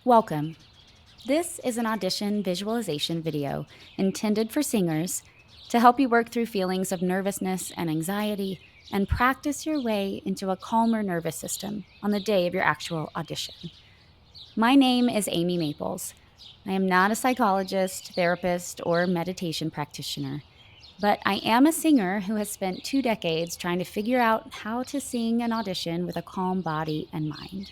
Welcome. This is an audition visualization video intended for singers to help you work through feelings of nervousness and anxiety and practice your way into a calmer nervous system on the day of your actual audition. My name is Amy Maples. I am not a psychologist, therapist, or meditation practitioner, but I am a singer who has spent 2 decades trying to figure out how to sing an audition with a calm body and mind.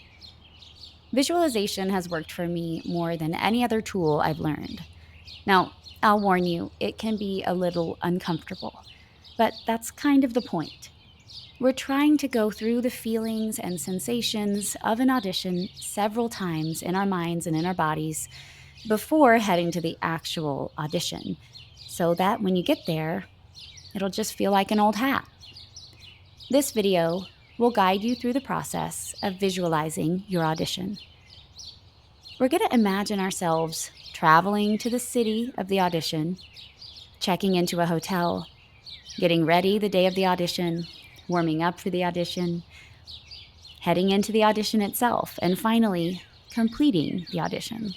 Visualization has worked for me more than any other tool I've learned. Now, I'll warn you, it can be a little uncomfortable, but that's kind of the point. We're trying to go through the feelings and sensations of an audition several times in our minds and in our bodies before heading to the actual audition, so that when you get there, it'll just feel like an old hat. This video will guide you through the process of visualizing your audition. We're going to imagine ourselves traveling to the city of the audition, checking into a hotel, getting ready the day of the audition, warming up for the audition, heading into the audition itself, and finally, completing the audition.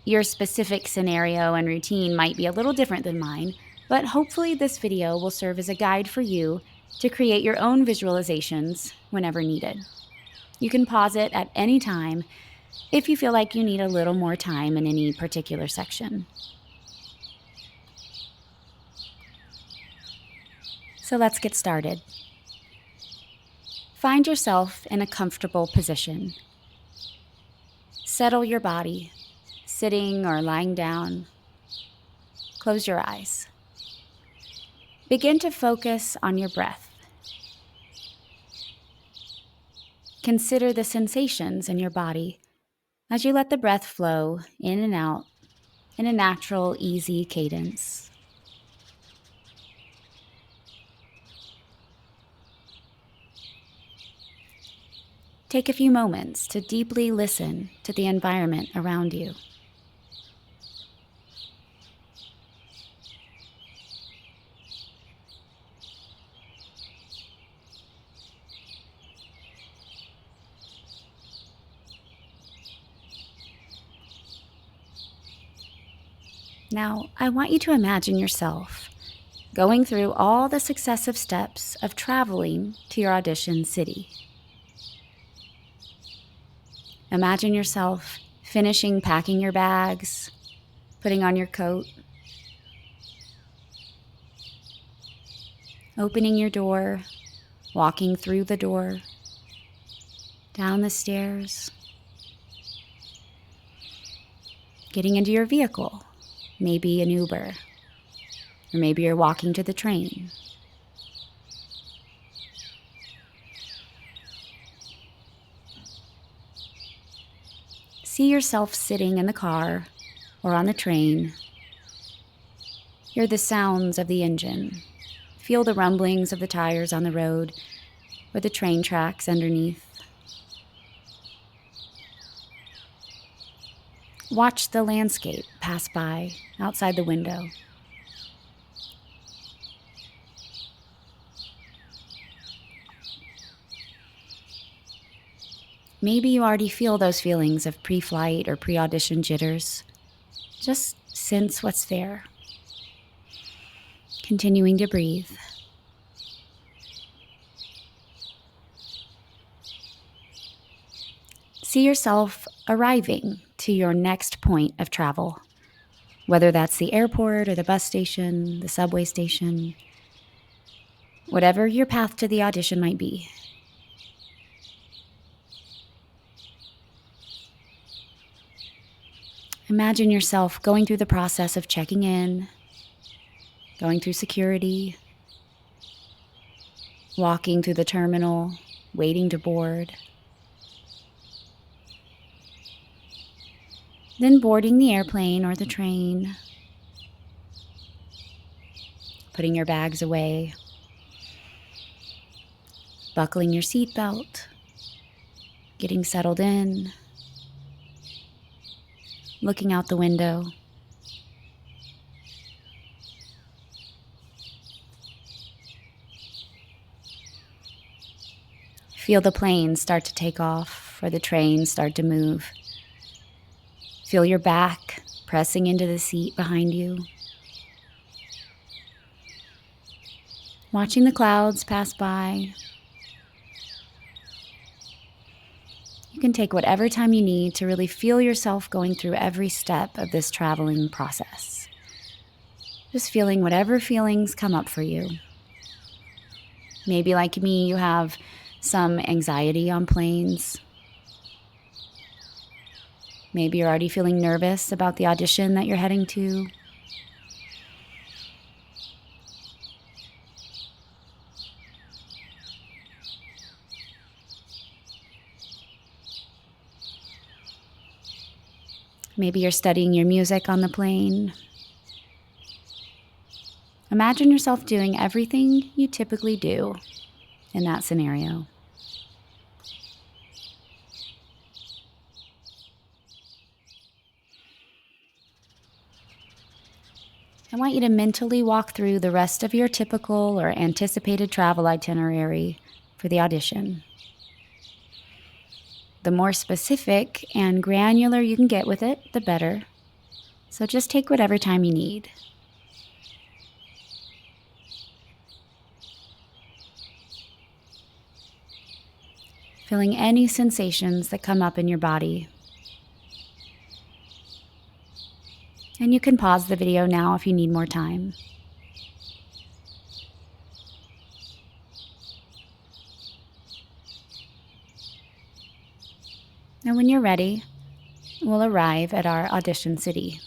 Your specific scenario and routine might be a little different than mine, but hopefully this video will serve as a guide for you to create your own visualizations whenever needed. You can pause it at any time if you feel like you need a little more time in any particular section. So let's get started. Find yourself in a comfortable position. Settle your body, sitting or lying down. Close your eyes. Begin to focus on your breath. Consider the sensations in your body as you let the breath flow in and out in a natural, easy cadence. Take a few moments to deeply listen to the environment around you. Now, I want you to imagine yourself going through all the successive steps of traveling to your audition city. Imagine yourself finishing packing your bags, putting on your coat, opening your door, walking through the door, down the stairs, getting into your vehicle, maybe an Uber, or maybe you're walking to the train. See yourself sitting in the car or on the train. Hear the sounds of the engine. Feel the rumblings of the tires on the road or the train tracks underneath. Watch the landscape pass by outside the window. Maybe you already feel those feelings of pre-flight or pre-audition jitters. Just sense what's there. Continuing to breathe. See yourself arriving to your next point of travel, whether that's the airport or the bus station, the subway station, whatever your path to the audition might be. Imagine yourself going through the process of checking in, going through security, walking through the terminal, waiting to board, then boarding the airplane or the train, putting your bags away, buckling your seatbelt, getting settled in, looking out the window. Feel the plane start to take off or the train start to move. Feel your back pressing into the seat behind you. Watching the clouds pass by. You can take whatever time you need to really feel yourself going through every step of this traveling process. Just feeling whatever feelings come up for you. Maybe like me, you have some anxiety on planes. Maybe you're already feeling nervous about the audition that you're heading to. Maybe you're studying your music on the plane. Imagine yourself doing everything you typically do in that scenario. I want you to mentally walk through the rest of your typical or anticipated travel itinerary for the audition. The more specific and granular you can get with it, the better. So just take whatever time you need. Feeling any sensations that come up in your body. And you can pause the video now if you need more time. And when you're ready, we'll arrive at our audition city.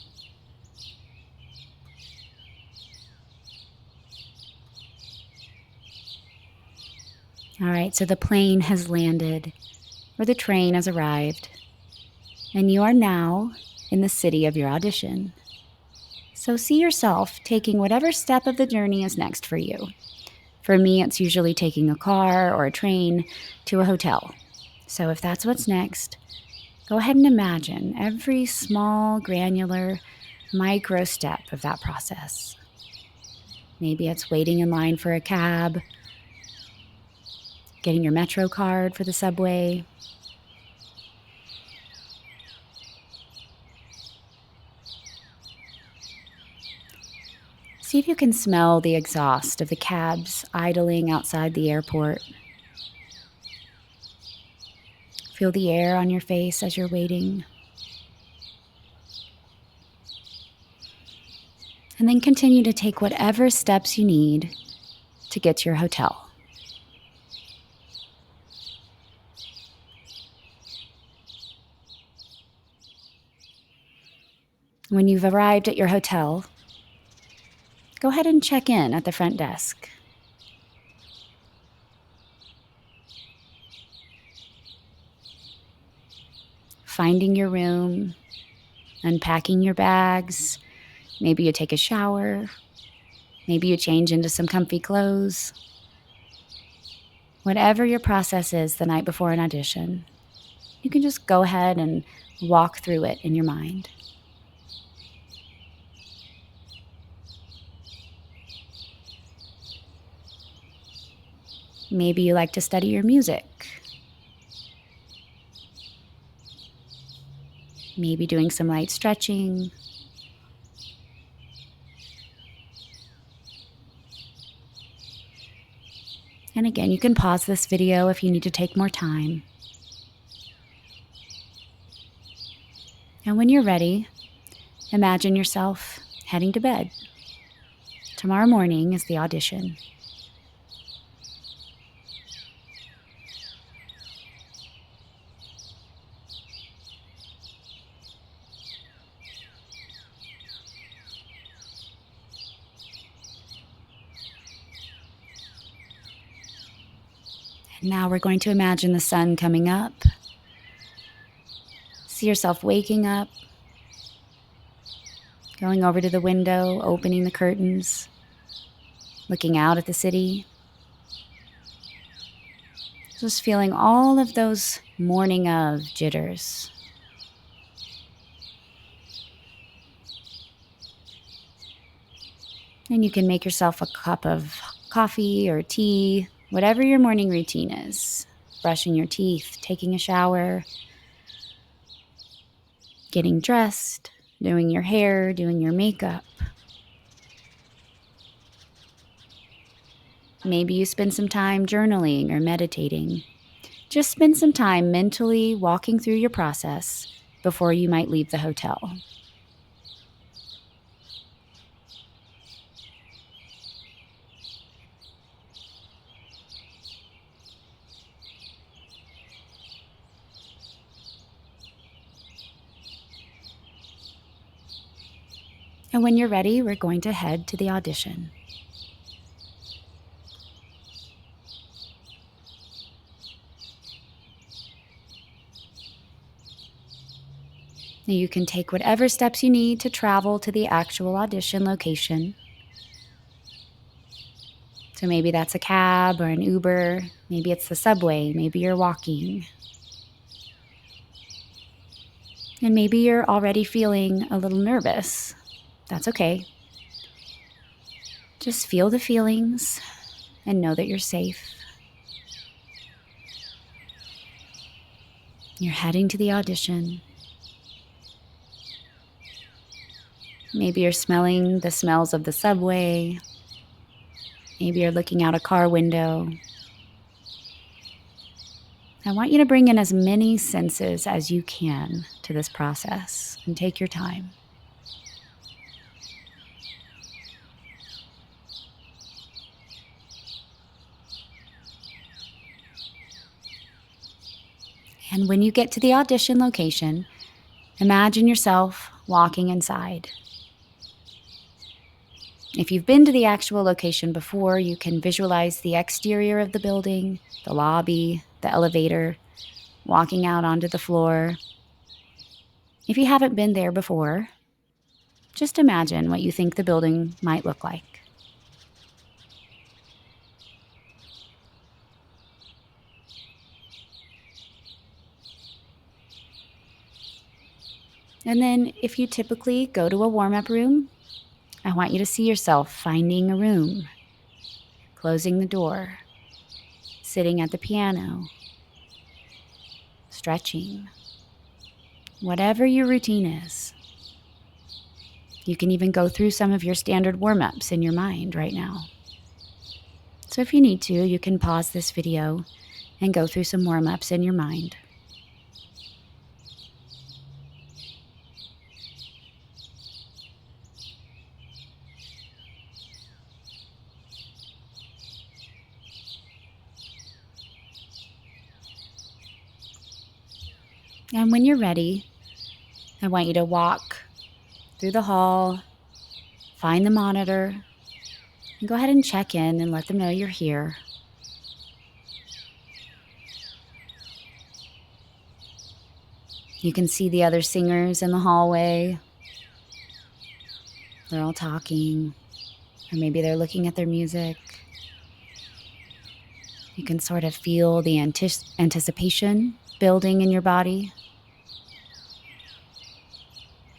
All right, so the plane has landed, or the train has arrived, and you are now in the city of your audition. So see yourself taking whatever step of the journey is next for you. For me, it's usually taking a car or a train to a hotel. So if that's what's next, go ahead and imagine every small, granular, micro step of that process. Maybe it's waiting in line for a cab, getting your Metro card for the subway. See if you can smell the exhaust of the cabs idling outside the airport. Feel the air on your face as you're waiting. And then continue to take whatever steps you need to get to your hotel. When you've arrived at your hotel, go ahead and check in at the front desk. Finding your room, unpacking your bags. Maybe you take a shower. Maybe you change into some comfy clothes. Whatever your process is the night before an audition, you can just go ahead and walk through it in your mind. Maybe you like to study your music. Maybe doing some light stretching. And again, you can pause this video if you need to take more time. And when you're ready, imagine yourself heading to bed. Tomorrow morning is the audition. Now we're going to imagine the sun coming up. See yourself waking up, going over to the window, opening the curtains, looking out at the city. Just feeling all of those morning of jitters. And you can make yourself a cup of coffee or tea, whatever your morning routine is. Brushing your teeth, taking a shower. getting dressed, doing your hair, doing your makeup. Maybe you spend some time journaling or meditating. Just spend some time mentally walking through your process before you might leave the hotel. And when you're ready, we're going to head to the audition. Now you can take whatever steps you need to travel to the actual audition location. So maybe that's a cab or an Uber, maybe it's the subway, maybe you're walking. And maybe you're already feeling a little nervous. That's okay. Just feel the feelings and know that you're safe. You're heading to the audition. Maybe you're smelling the smells of the subway. Maybe you're looking out a car window. I want you to bring in as many senses as you can to this process and take your time. And when you get to the audition location, imagine yourself walking inside. If you've been to the actual location before, you can visualize the exterior of the building, the lobby, the elevator, walking out onto the floor. If you haven't been there before, just imagine what you think the building might look like. And then if you typically go to a warm-up room, I want you to see yourself finding a room, closing the door, sitting at the piano, stretching, whatever your routine is. You can even go through some of your standard warm-ups in your mind right now. So if you need to, you can pause this video and go through some warm-ups in your mind. And when you're ready, I want you to walk through the hall, find the monitor, and go ahead and check in and let them know you're here. You can see the other singers in the hallway. They're all talking, or maybe they're looking at their music. You can sort of feel the anticipation building in your body.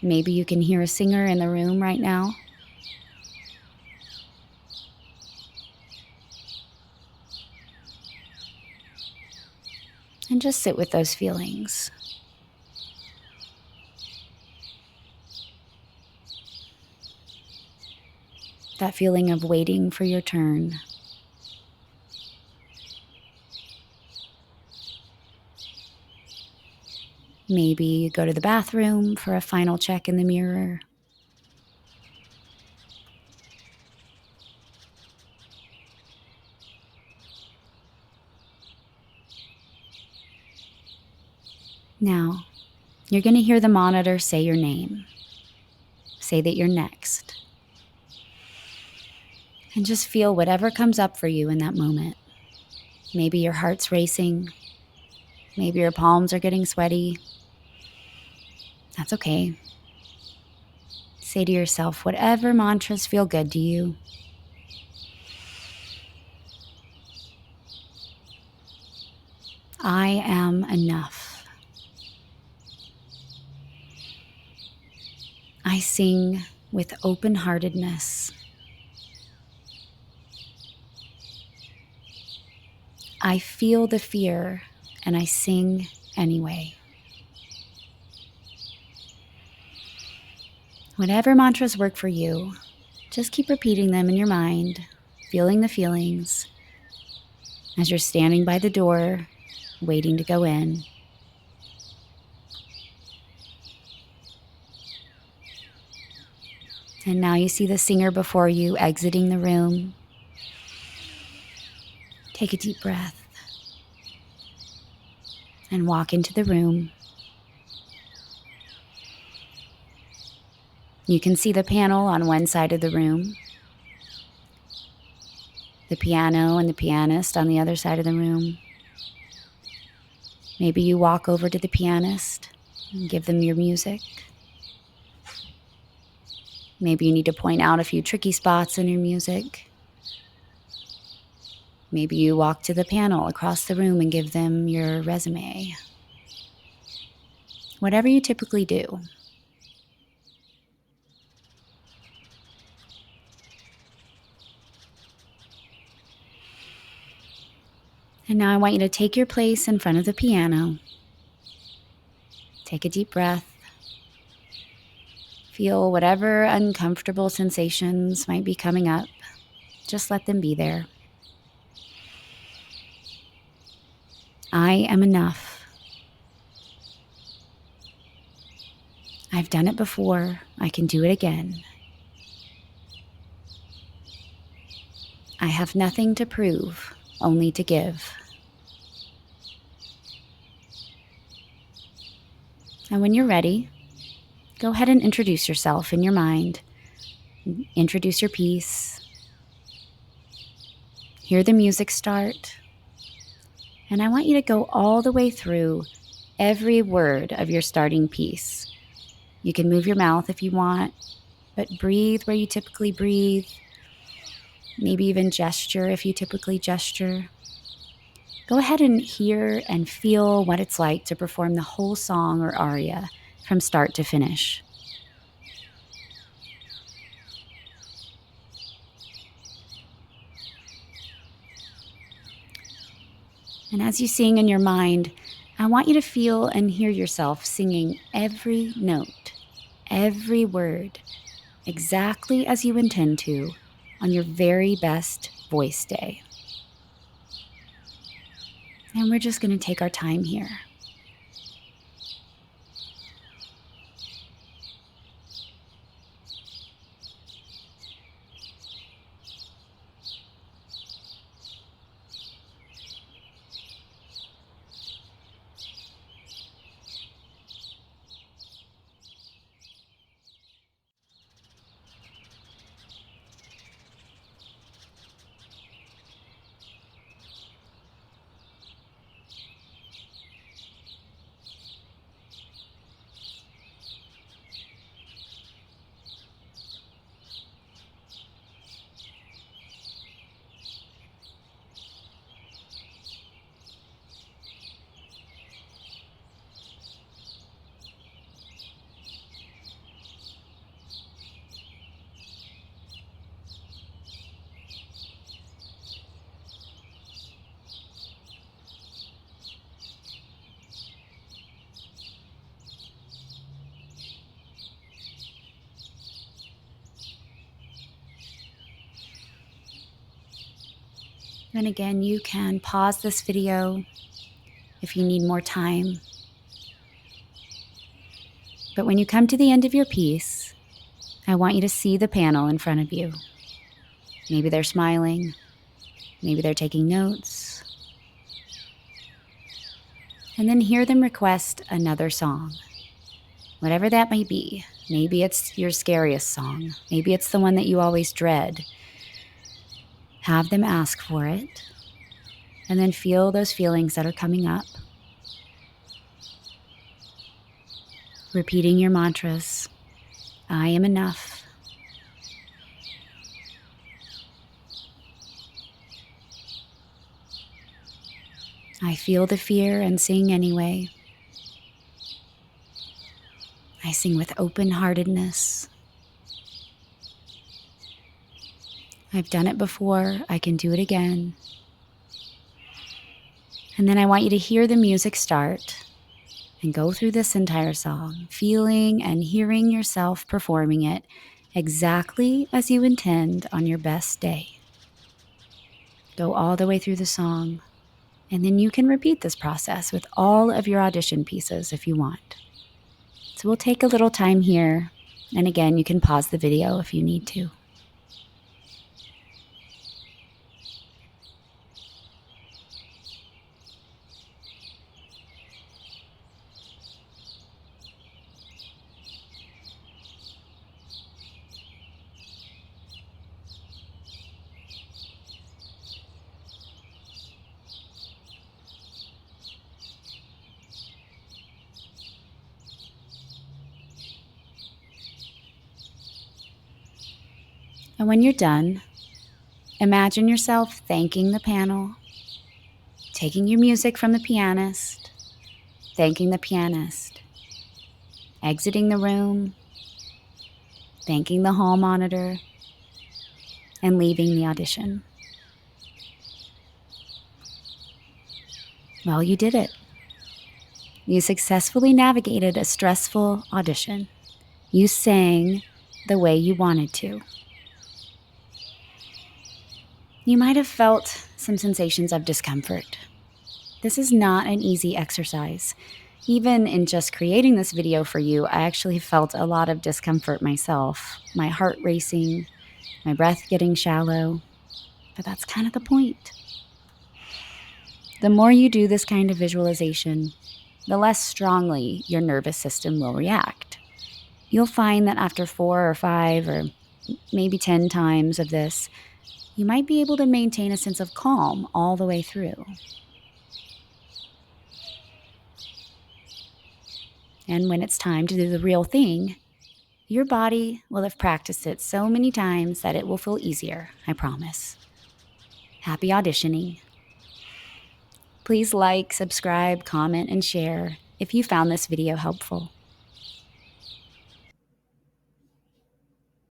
Maybe you can hear a singer in the room right now. And just sit with those feelings. That feeling of waiting for your turn. Maybe you go to the bathroom for a final check in the mirror. Now, you're going to hear the monitor say your name. Say that you're next. And just feel whatever comes up for you in that moment. Maybe your heart's racing. Maybe your palms are getting sweaty. That's okay. Say to yourself whatever mantras feel good to you. I am enough. I sing with open-heartedness. I feel the fear and I sing anyway. Whatever mantras work for you, just keep repeating them in your mind, feeling the feelings as you're standing by the door, waiting to go in. And now you see the singer before you exiting the room. Take a deep breath and walk into the room. You can see the panel on one side of the room, the piano and the pianist on the other side of the room. Maybe you walk over to the pianist and give them your music. Maybe you need to point out a few tricky spots in your music. Maybe you walk to the panel across the room and give them your resume. Whatever you typically do. And now I want you to take your place in front of the piano. Take a deep breath. Feel whatever uncomfortable sensations might be coming up. Just let them be there. I am enough. I've done it before. I can do it again. I have nothing to prove, only to give. And when you're ready, go ahead and introduce yourself in your mind. Introduce your piece. Hear the music start. And I want you to go all the way through every word of your starting piece. You can move your mouth if you want, but breathe where you typically breathe. Maybe even gesture if you typically gesture. Go ahead and hear and feel what it's like to perform the whole song or aria from start to finish. And as you sing in your mind, I want you to feel and hear yourself singing every note, every word, exactly as you intend to on your very best voice day. And we're just going to take our time here. And again, you can pause this video if you need more time. But when you come to the end of your piece, I want you to see the panel in front of you. Maybe they're smiling. Maybe they're taking notes. And then hear them request another song, whatever that may be. Maybe it's your scariest song. Maybe it's the one that you always dread. Have them ask for it, and then feel those feelings that are coming up. Repeating your mantras. I am enough. I feel the fear and sing anyway. I sing with open-heartedness. I've done it before. I can do it again. And then I want you to hear the music start And go through this entire song, feeling and hearing yourself performing it exactly as you intend on your best day. Go all the way through the song, and then you can repeat this process with all of your audition pieces if you want. So we'll take a little time here, and again, you can pause the video if you need to. And when you're done, imagine yourself thanking the panel, taking your music from the pianist, thanking the pianist, exiting the room, thanking the hall monitor, and leaving the audition. Well, you did it. You successfully navigated a stressful audition. You sang the way you wanted to. You might have felt some sensations of discomfort. This is not an easy exercise. Even in just creating this video for you, I actually felt a lot of discomfort myself. My heart racing, my breath getting shallow. But that's kind of the point. The more you do this kind of visualization, the less strongly your nervous system will react. You'll find that after 4 or 5 or maybe 10 times of this, you might be able to maintain a sense of calm all the way through. And when it's time to do the real thing, your body will have practiced it so many times that it will feel easier, I promise. Happy auditioning. Please like, subscribe, comment, and share if you found this video helpful.